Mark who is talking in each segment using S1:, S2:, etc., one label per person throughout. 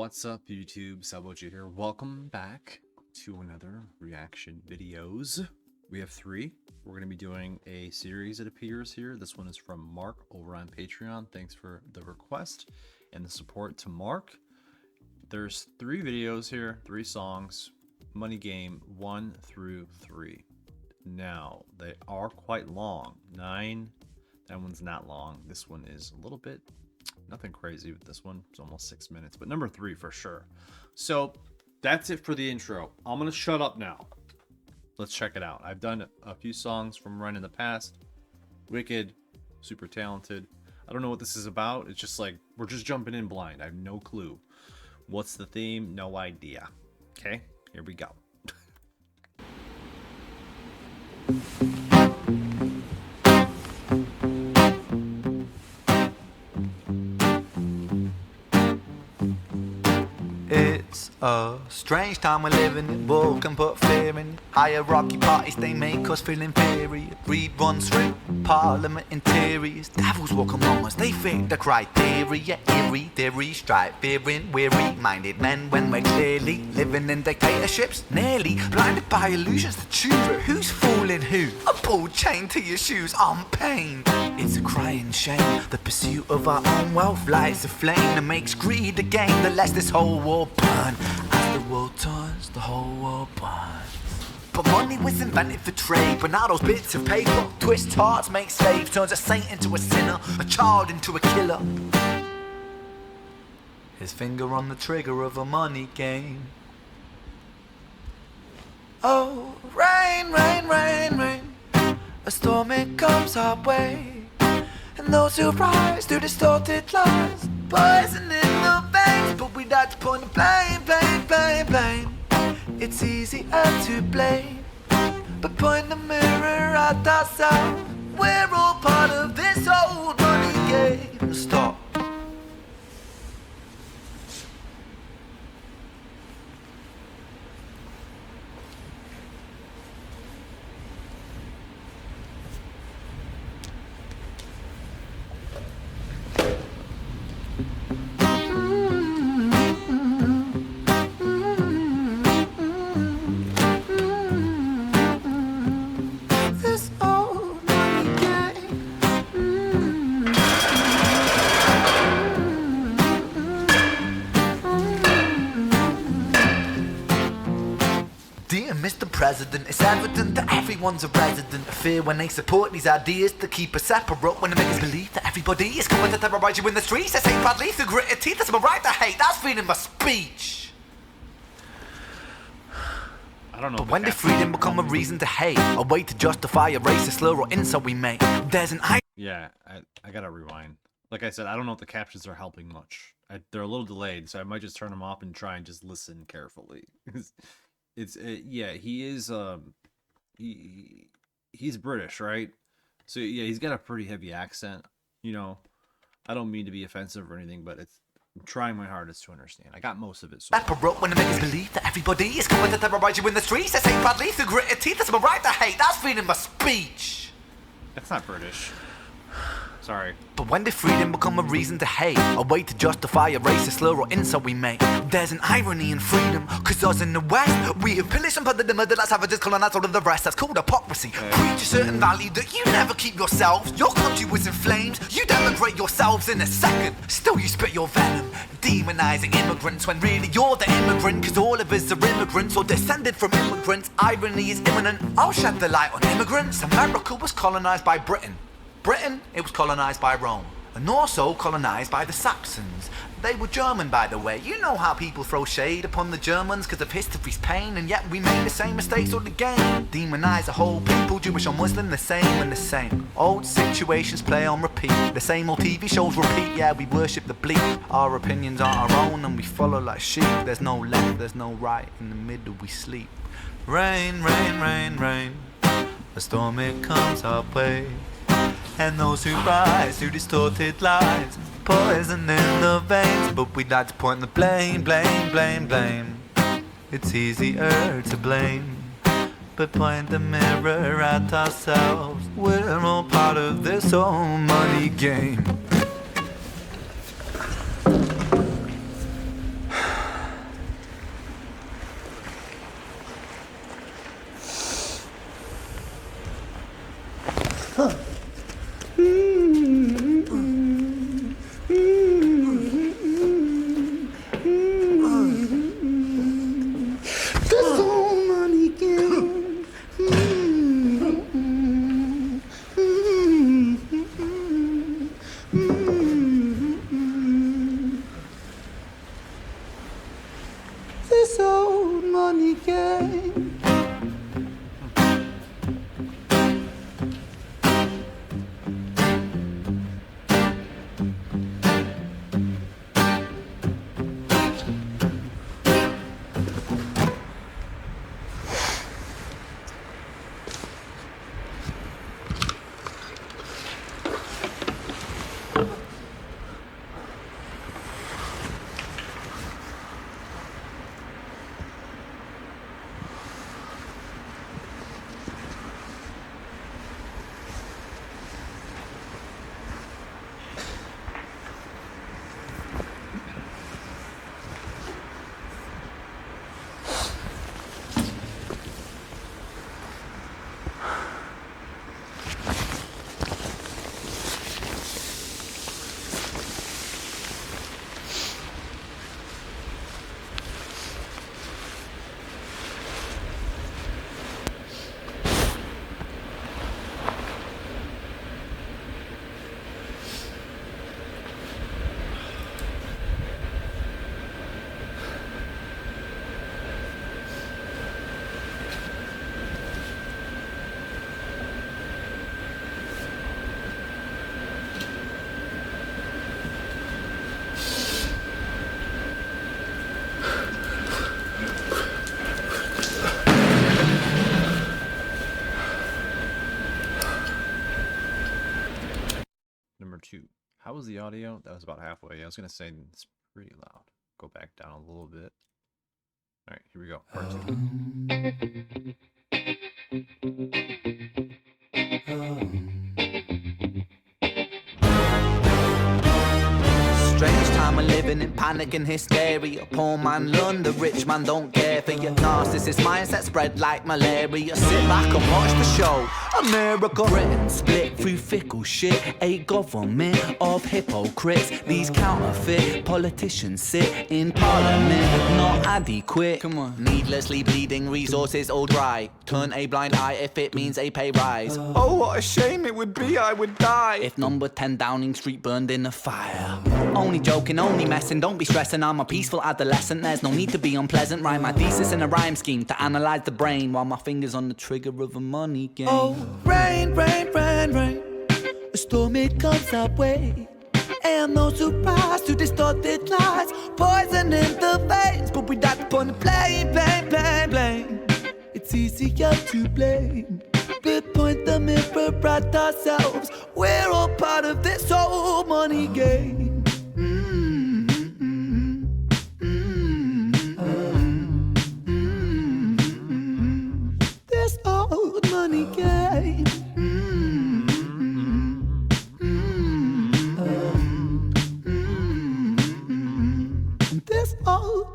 S1: What's up, YouTube? SalvoG here. Welcome back to another reaction videos. We have three. We're going to be doing a series, it appears here. This one is from Mark over on Patreon. Thanks for the request and the support to Mark. There's three videos here, three songs. Money Game 1 through 3. Now, they are quite long. 9, that one's not long. This one is a little bit, nothing crazy with this one. It's almost 6 minutes, but number 3 for sure. So that's it for the intro. I'm gonna shut up now. Let's check it out. I've done a few songs from Run in the past. Wicked, super talented. I don't know what this is about. It's just like we're just jumping in blind. I have no clue. What's the theme? No idea. Okay, here we go.
S2: It's a strange time we're living in. War can put fear in. Hierarchy parties, they make us feel inferior. Greed runs through parliament interiors. Devils walk among us, they fit the criteria. Eerie theory, strife, fearing, weary-minded men when we're clearly living in dictatorships. Nearly blinded by illusions to choose who's fooling who. A pull chain to your shoes, I'm pained. It's a crying shame. The pursuit of our own wealth lights a flame that makes greed a game that lets this whole war burn. As the world turns, the whole world burns. But money was invented for trade, but now those bits of paper twist hearts, make slaves, turns a saint into a sinner, a child into a killer. His finger on the trigger of a money game. Oh, rain, rain, rain, rain, a storm it comes our way, and those who rise through distorted lies, poison in the veins, but we like to point the blame, blame, blame, blame. It's easier to blame, but point the mirror at ourselves. We're all part of this old money game. Stop. Dear Mr. President, it's evident that everyone's a resident of fear when they support these ideas to keep us separate. When they make us believe that everybody is coming to terrorize you in the streets, they say proudly through gritted teeth, that's my right to hate, that's freedom of speech.
S1: I don't know.
S2: But when did freedom become a reason to hate, a way to justify a racist slur or insult we make? There's an
S1: Yeah, I gotta rewind. Like I said, I don't know if the captions are helping much. They're a little delayed, so I might just turn them off and try and just listen carefully. It's yeah, he is he's British, right? So yeah, he's got a pretty heavy accent. You know, I don't mean to be offensive or anything, but I'm trying my hardest to understand. I got most of it. So
S2: when they make us believe that everybody is coming to terrorize you in the streets, they say proudly through gritted teeth, that's my right to hate, that's freedom of speech.
S1: that's not British. Sorry.
S2: But when did freedom become a reason to hate, a way to justify a racist slur or insult we make? There's an irony in freedom, cause us in the West, we have pillaged and plundered the murder like savages, colonized all of the rest. That's called hypocrisy. Preach a certain value that you never keep yourselves. Your country was in flames, you denigrate yourselves in a second. Still you spit your venom, demonizing immigrants when really you're the immigrant, cause all of us are immigrants or descended from immigrants. Irony is imminent. I'll shed the light on immigrants. America was colonized by Britain. Britain, it was colonized by Rome, and also colonized by the Saxons. They were German, by the way. You know how people throw shade upon the Germans because of history's pain, and yet we made the same mistakes all again. Demonize a whole people, Jewish or Muslim, the same and the same. Old situations play on repeat, the same old TV shows repeat. Yeah, we worship the bleak, our opinions aren't our own, and we follow like sheep. There's no left, there's no right, in the middle we sleep. Rain, rain, rain, rain, a storm it comes our way, and those who rise through distorted lies, poison in the veins, but we'd like to point the blame, blame, blame, blame. It's easier to blame, but point the mirror at ourselves. We're all part of this whole money game.
S1: Number 2. How was the audio? That was about halfway. I was going to say it's pretty loud. Go back down a little bit. All right, here we go. Part 2.
S2: Strange time of living in panic and hysteria. Poor man learn, the rich man don't care for your narcissist mindset spread like malaria. Sit back and watch the show. America, Britain split through fickle shit. A government of hypocrites. These counterfeit politicians sit in parliament, not adequate. Come on. Needlessly bleeding, resources all dry. Turn a blind eye if it means a pay rise. Oh, what a shame it would be, I would die if number 10 Downing Street burned in a fire. Only joking, only messing, don't be stressing. I'm a peaceful adolescent, there's no need to be unpleasant. Write my thesis in a rhyme scheme to analyze the brain while my fingers on the trigger of a money game. Oh, rain, rain, rain, rain, a storm it comes our way. And no surprise to distorted lies, poison in the veins, but we die upon the blame, blame, blame, blame. It's easier to blame, but point the mirror at ourselves. We're all part of this whole money game. This old money game. This old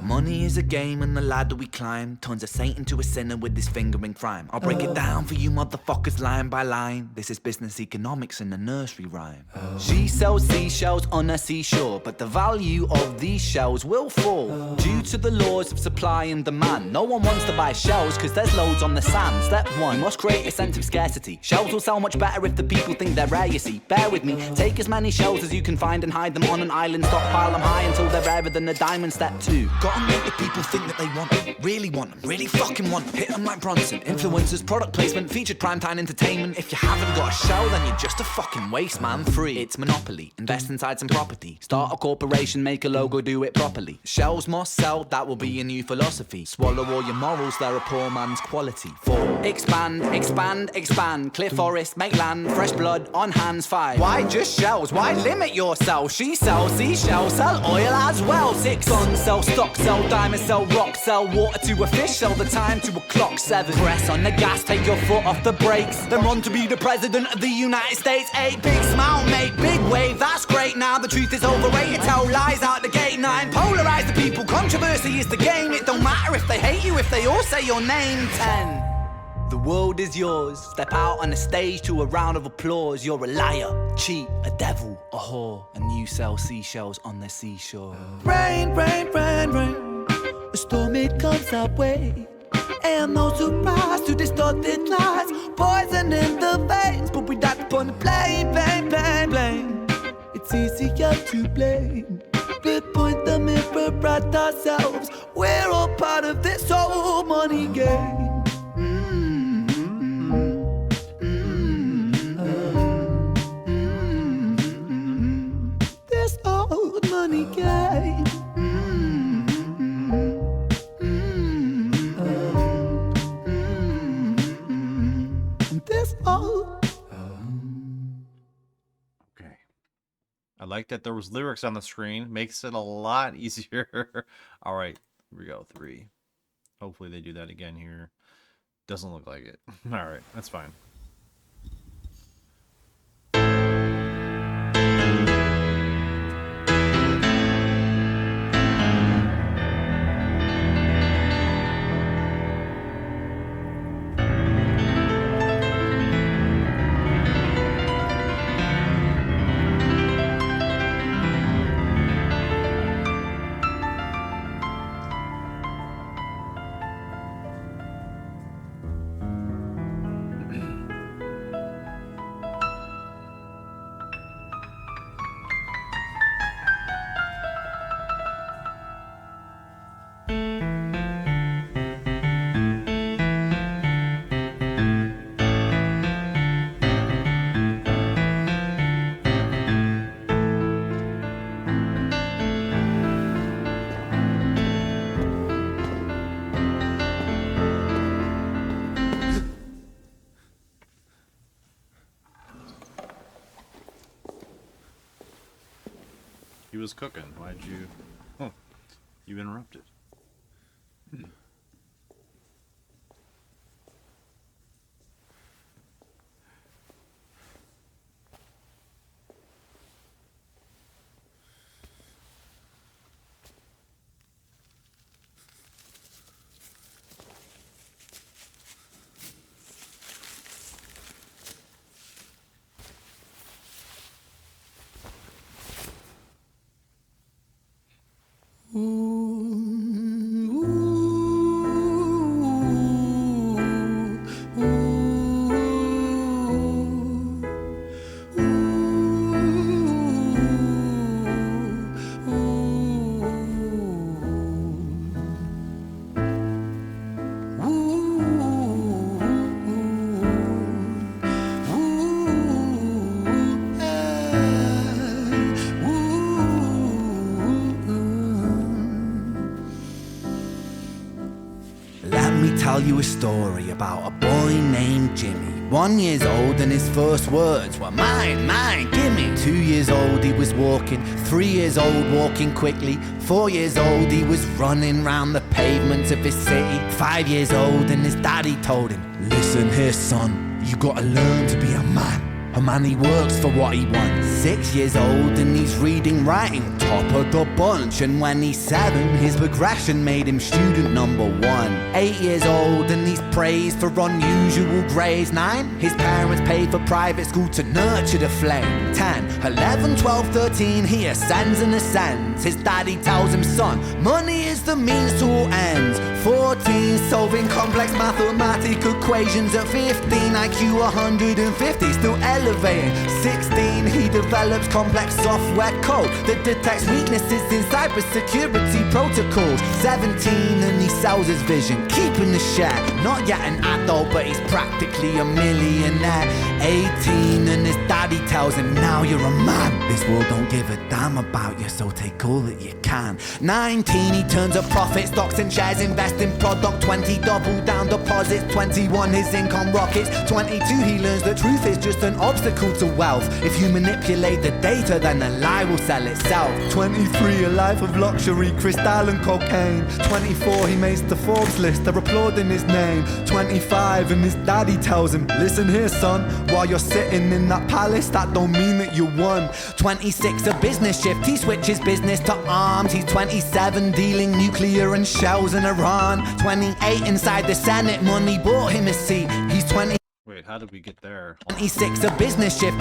S2: money is a game and the ladder we climb turns a saint into a sinner with his finger in crime. I'll break it down for you motherfuckers line by line. This is business economics in a nursery rhyme. She sells seashells on a seashore, but the value of these shells will fall due to the laws of supply and demand. No one wants to buy shells cause there's loads on the sand. Step 1, you must create a sense of scarcity. Shells will sell much better if the people think they're rare, you see. Bear with me, take as many shells as you can find and hide them on an island. Stockpile them high until they're rarer than a diamond. Step 2, gotta make the people think that they want them, really want them, really fucking want them. Hit them like Bronson. Influencers, product placement, featured primetime entertainment. If you haven't got a shell, then you're just a fucking waste man. 3, it's monopoly. Invest inside some property. Start a corporation, make a logo, do it properly. Shells must sell, that will be your new philosophy. Swallow all your morals, they're a poor man's quality. 4, expand, expand, expand. Clear forest, make land, fresh blood on hands. 5, why just shells? Why limit yourself? She sells seashells, sell oil as well. 6, guns, sell stock, sell diamonds, sell rock, sell water to a fish, sell the time to a clock. 7, press on the gas, take your foot off the brakes, then run to be the president of the United States. 8, big smile, make big wave, that's great. Now the truth is overrated, tell lies out the gate. 9, polarize the people, controversy is the game. It don't matter if they hate you, if they all say your name. 10, the world is yours. Step out on the stage to a round of applause. You're a liar, cheat, a devil, a whore, and you sell seashells on the seashore. Rain, rain, rain, rain, a storm it comes our way. And no surprise to distorted lies, poison in the veins, but we die upon the blame, blame, blame, blame. It's easier to blame, but point the mirror at ourselves. We're all part of this whole money game. This old money game. This old.
S1: Okay. I like that there was lyrics on the screen. Makes it a lot easier. All right. Here we go. 3. Hopefully they do that again here. Doesn't look like it. All right. That's fine. He was cooking. Why'd you... Oh, you interrupted.
S2: Let me tell you a story about a boy named Jimmy. 1 year old and his first words were mine, mine, gimme. 2 years old he was walking, 3 years old walking quickly. 4 years old he was running round the pavements of his city. 5 years old and his daddy told him, listen here son, you gotta learn to be a man. A man, he works for what he wants. 6 years old and he's reading, writing, top of the bunch. And when he's 7, his progression made him student number 1. 8 years old and he's praised for unusual grades. 9, his parents paid for private school to nurture the flame. 10, 11, 12, 13, he ascends and ascends. His daddy tells him, son, money is the means to all ends. 14, solving complex mathematical equations. At 15, IQ 150, still elevating. 16, he develops complex software code that detects weaknesses in cybersecurity protocols. 17, and he sells his vision, keeping the share. Not yet an adult, but he's practically a millionaire. 18, and his daddy tells him, now you're a man. This world don't give a damn about you, so take all that you can. 19, he turns a profit, stocks and shares, invest in product. 20, double down deposits. 21, his income rockets. 22, he learns that truth is just an obstacle to wealth. If you manipulate the data, then the lie will sell itself. 23, a life of luxury, crystal and cocaine. 24, he makes the Forbes list, they're applauding his name. 25, and his daddy tells him, listen here son, while you're sitting in that palace, that don't mean that you won. 26, a business shift, he switches business to arms. He's 27, dealing nuclear and shells in Iran. 28, inside the Senate, money bought him a seat. He's 20.
S1: Wait, how did we get there?
S2: 26, a business shift.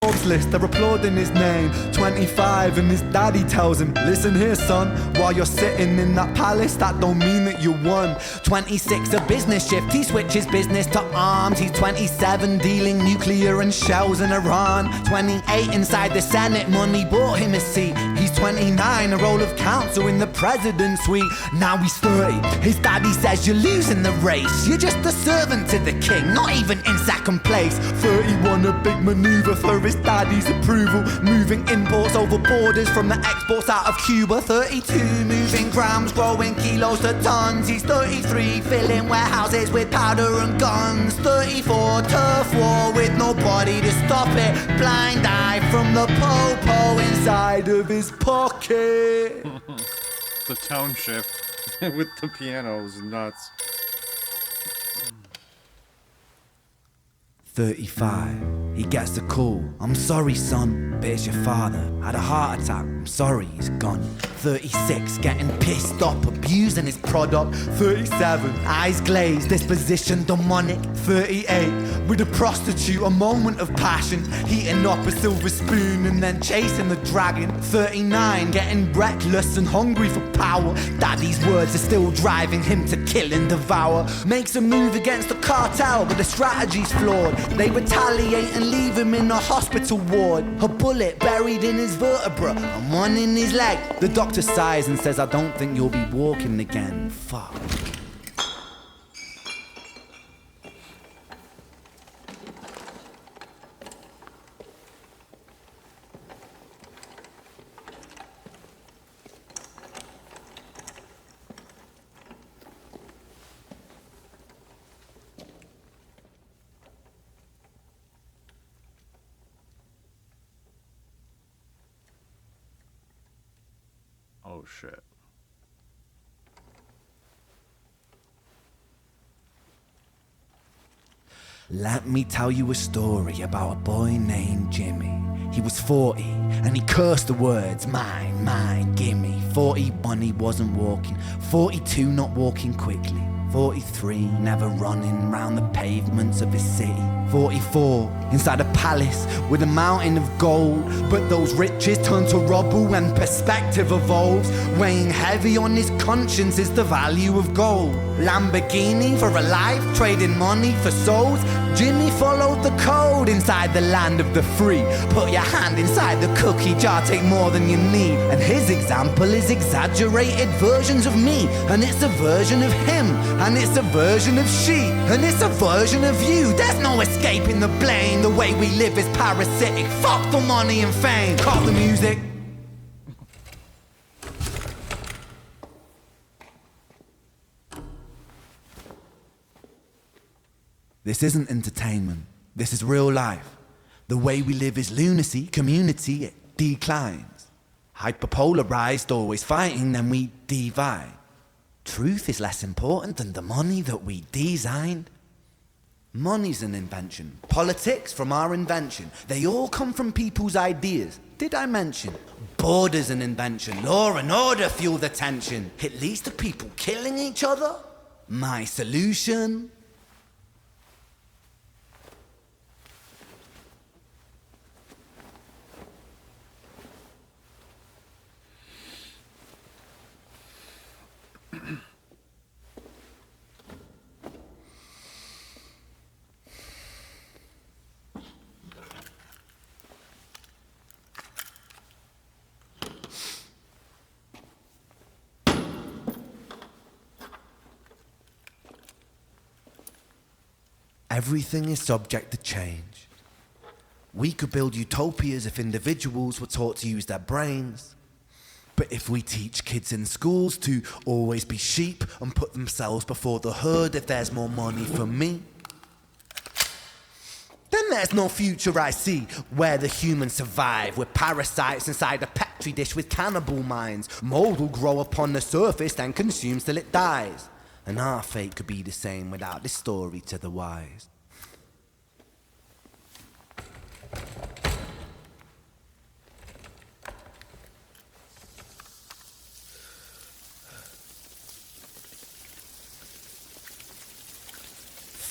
S2: Forbes list, they're applauding his name. 25, and his daddy tells him, listen here son, while you're sitting in that palace, that don't mean that you won. 26, a business shift, he switches business to arms. He's 27, dealing nuclear and shells in Iran. 28, inside the Senate, money bought him a seat. He's 29, a role of counsel in the president's suite. Now he's 30, his daddy says you're losing the race. You're just a servant to the king, not even in second place. 31, a big maneuver for his daddy's approval, moving imports over borders from the exports out of Cuba. 32, moving grams, growing kilos to tons. He's 33, filling warehouses with powder and guns. 34, turf war with nobody to stop it. Blind eye from the po-po inside of his pocket.
S1: The tone shift with the piano was nuts.
S2: 35, he gets a call. I'm sorry son, but it's your father. Had a heart attack, I'm sorry, he's gone. 36, getting pissed off, abusing his product. 37, eyes glazed, disposition demonic. 38, with a prostitute, a moment of passion, heating up a silver spoon and then chasing the dragon. 39, getting reckless and hungry for power. Daddy's words are still driving him to kill and devour. Makes a move against the cartel, but the strategy's flawed. They retaliate and leave him in a hospital ward. A bullet buried in his vertebra and one in his leg. The doctor sighs and says, I don't think you'll be walking again. Fuck.
S1: Oh shit.
S2: Let me tell you a story about a boy named Jimmy. He was 40 and he cursed the words mine, mine, gimme. 41 he wasn't walking, 42 not walking quickly, 43 never running round the pavements of his city, 44 inside a palace with a mountain of gold. But those riches turn to rubble when perspective evolves. Weighing heavy on his conscience is the value of gold. Lamborghini for a life, trading money for souls. Jimmy followed the code inside the land of the free. Put your hand inside the cookie jar, take more than you need. And his example is exaggerated versions of me. And it's a version of him, and it's a version of she, and it's a version of you. There's no escaping the blame. The way we live is parasitic. Fuck the money and fame. Cut the music. This isn't entertainment. This is real life. The way we live is lunacy. Community, it declines. Hyperpolarized, always fighting, then we divide. Truth is less important than the money that we designed. Money's an invention. Politics from our invention. They all come from people's ideas. Did I mention? Border's an invention. Law and order fuel the tension. It leads to people killing each other. My solution? Everything is subject to change. We could build utopias if individuals were taught to use their brains. But if we teach kids in schools to always be sheep and put themselves before the herd if there's more money for me, then there's no future I see where the humans survive. We're parasites inside a petri dish with cannibal minds. Mold will grow upon the surface then consumes till it dies. And our fate could be the same without this story to the wise.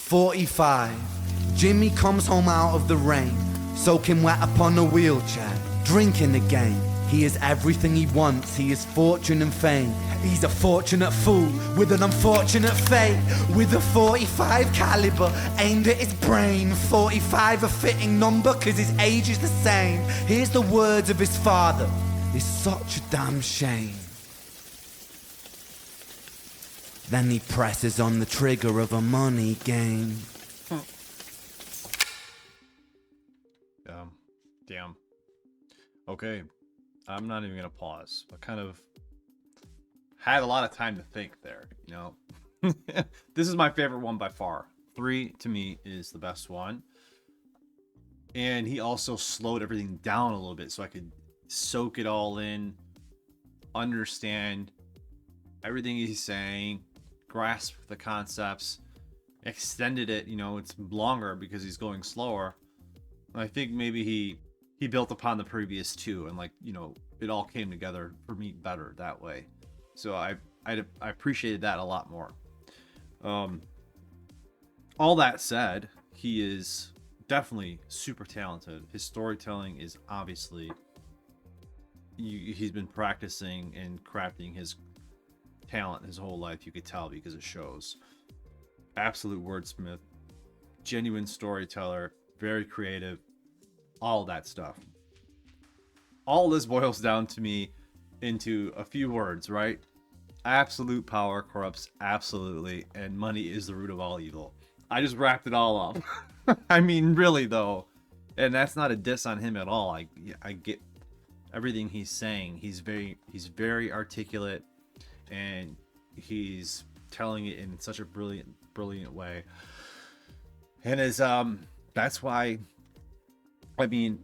S2: "45. Jimmy comes home out of the rain, soaking wet upon a wheelchair, drinking again. He is everything he wants, he is fortune and fame. He's a fortunate fool with an unfortunate fate. With a 45 caliber aimed at his brain. 45 a fitting number cause his age is the same. Here's the words of his father, it's such a damn shame. Then he presses on the trigger of a money game.
S1: Damn. Okay. I'm not even gonna pause. I kind of had a lot of time to think there, you know. This is my favorite one by far. 3 to me is the best one. And he also slowed everything down a little bit so I could soak it all in, understand everything he's saying, grasp the concepts, extended it, you know, it's longer because he's going slower. I think maybe he built upon the previous 2 and, like, you know, it all came together for me better that way. So I appreciated that a lot more. All that said, he is definitely super talented. His storytelling is obviously, he's been practicing and crafting his talent his whole life. You could tell because it shows. Absolute wordsmith, genuine storyteller, very creative, all that stuff. All this boils down to me into a few words, right? Absolute power corrupts absolutely, and money is the root of all evil. I just wrapped it all up. I mean, really though, and that's not a diss on him at all. I get everything he's saying. He's very articulate, and he's telling it in such a brilliant way. And that's why, I mean,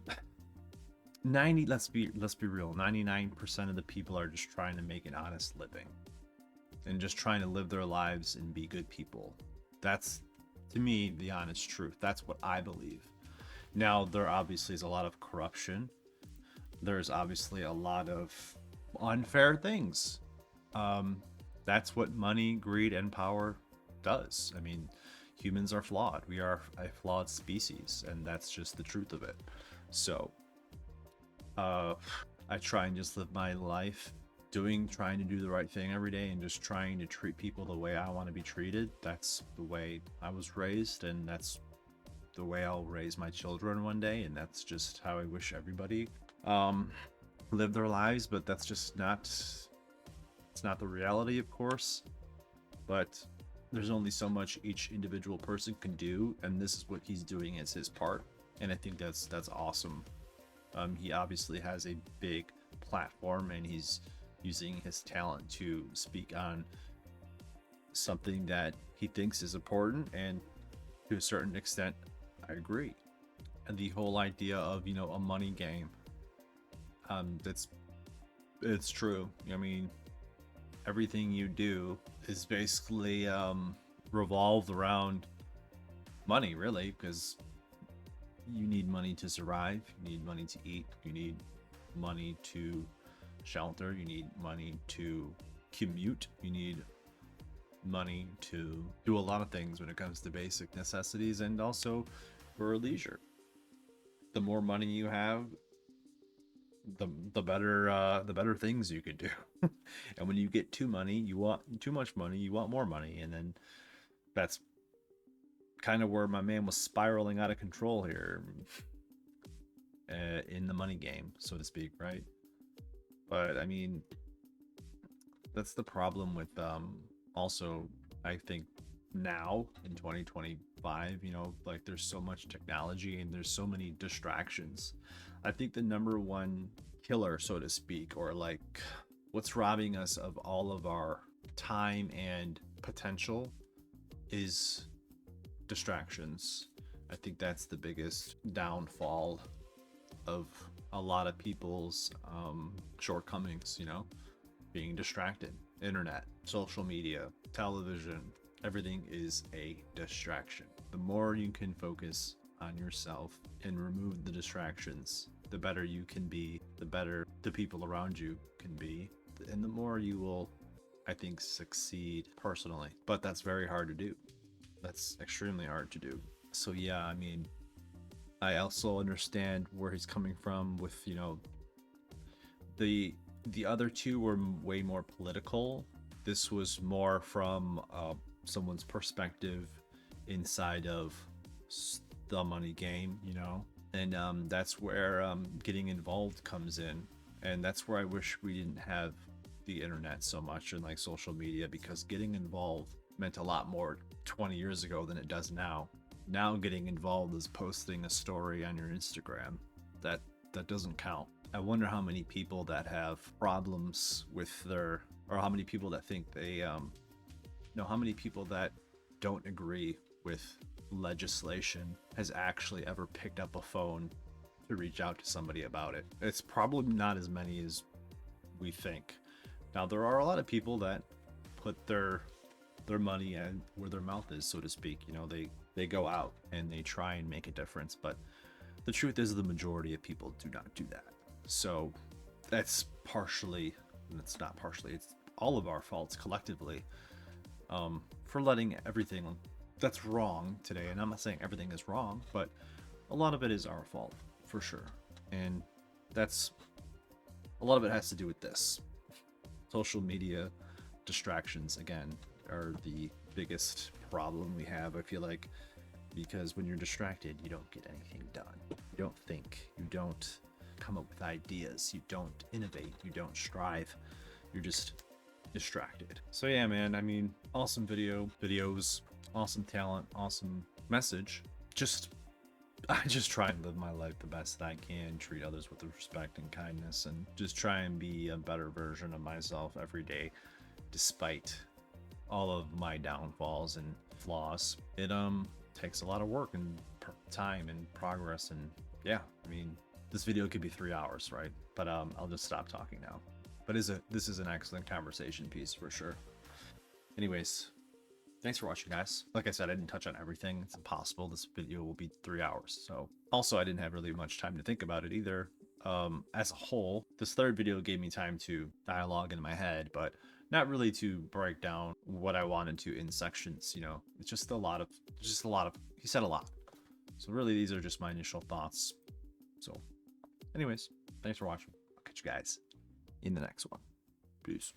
S1: let's be real, 99% of the people are just trying to make an honest living and just trying to live their lives and be good people. That's, to me, the honest truth. That's what I believe. Now, there obviously is a lot of corruption. There's obviously a lot of unfair things. That's what money, greed, and power does. I mean, humans are flawed. We are a flawed species, and that's just the truth of it. So, I try and just live my life trying to do the right thing every day and just trying to treat people the way I want to be treated. That's the way I was raised, and that's the way I'll raise my children one day, and that's just how I wish everybody live their lives. But that's just not, it's not the reality, of course, but there's only so much each individual person can do, and this is what he's doing as his part, and I think that's awesome. He obviously has a big platform, and he's using his talent to speak on something that he thinks is important, and to a certain extent I agree. And the whole idea of, you know, a money game, it's true. I mean, everything you do is basically revolved around money, really, because you need money to survive, you need money to eat, you need money to shelter, you need money to commute, you need money to do a lot of things when it comes to basic necessities, and also for leisure. The more money you have, the better things you could do. And when you get too much money, you want more money, and then that's kind of where my man was spiraling out of control here, in the money game, so to speak, right? But I mean, that's the problem with also, I think, now in 2025, you know, like, there's so much technology and there's so many distractions. I think the number one killer, so to speak, or like what's robbing us of all of our time and potential, is distractions. I think that's the biggest downfall of a lot of people's shortcomings, you know, being distracted. Internet, social media, television, everything is a distraction. The more you can focus on yourself and remove the distractions, the better you can be, the better the people around you can be, and the more you will, I think, succeed personally. But that's very hard to do. That's extremely hard to do. So yeah, I mean, I also understand where he's coming from with, you know, the other two were way more political. This was more from someone's perspective inside of the money game, you know, and that's where getting involved comes in, and that's where I wish we didn't have the internet so much and like social media, because getting involved meant a lot more 20 years ago than it does now. Now getting involved is posting a story on your Instagram. That doesn't count. I wonder how many people that have problems with their, or how many people that think they how many people that don't agree with legislation has actually ever picked up a phone to reach out to somebody about it. It's probably not as many as we think. Now, there are a lot of people that put their money and where their mouth is, so to speak. You know, they go out and they try and make a difference, but the truth is the majority of people do not do that. So that's partially, and it's not partially, it's all of our faults collectively, for letting everything that's wrong today, and I'm not saying everything is wrong, but a lot of it is our fault for sure. And that's, a lot of it has to do with this. Social media distractions, again, are the biggest problem we have, I feel like, because when you're distracted, you don't get anything done. You don't think, you don't come up with ideas, you don't innovate, you don't strive, you're just distracted. So yeah, man, I mean, awesome videos, awesome talent, awesome message. I just try and live my life the best that I can, treat others with respect and kindness, and just try and be a better version of myself every day, despite all of my downfalls and flaws. It takes a lot of work and time and progress, and yeah, I mean, this video could be 3 hours, right? But I'll just stop talking now. But this is an excellent conversation piece for sure. Anyways, thanks for watching, guys. Like I said, I didn't touch on everything. It's impossible. This video will be 3 hours. So also, I didn't have really much time to think about it either. As a whole, this third video gave me time to dialogue in my head, but not really to break down what I wanted to in sections. You know, it's just a lot of, he said a lot. So really, these are just my initial thoughts. So anyways, thanks for watching. I'll catch you guys in the next one. Peace.